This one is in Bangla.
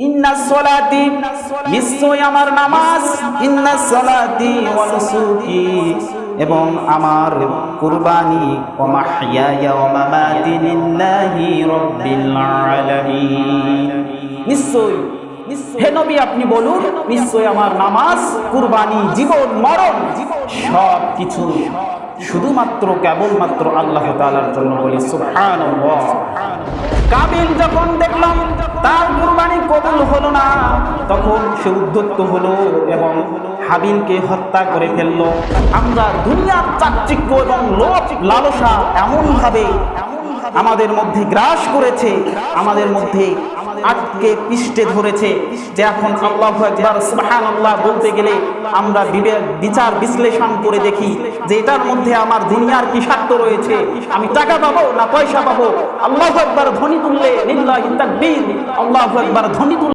ইন্নাস সলাতি নিশ্চয় আমার নামাজ, ইন্নাস সলাতি ওয়া নুসুকি এবং আমার কুরবানি, ওয়া মাহইয়ায়া ওয়া মামাতি লিল্লাহি রাব্বিল আলামিন। নিশ্চয় হে নবী আপনি বলুন, নিশ্চয় আমার নামাজ, কুরবানি, জীবন মরণ সব কিছু শুধুমাত্র কেবলমাত্র আল্লাহ তাআলার জন্য। বলি সুবহানাল্লাহ। কাবিল যখন দেখলাম তার কুরবানি কবুল হলো না, তখন সে উদ্যত হলো এবং হাবিলকে হত্যা করে ফেললো। আমরা দুনিয়ার চাকচিক্য এবং লোভ লালসা এমনভাবে আমাদের মধ্যে গ্রাস করেছে, আমাদের মধ্যে আটকে পিষ্টে ধরেছে যে এখন আল্লাহু আকবার সুবহানাল্লাহ বলতে গেলে আমরা বিচার বিশ্লেষণ করে দেখি যে এটার মধ্যে আমার দুনিয়ার কি স্বার্থ রয়েছে, আমি টাকা পাবো না পয়সা পাবো। আল্লাহু আকবার ধ্বনি তুললে লিল্লাহি তাকবীর, আল্লাহু আকবার ধ্বনি তুললে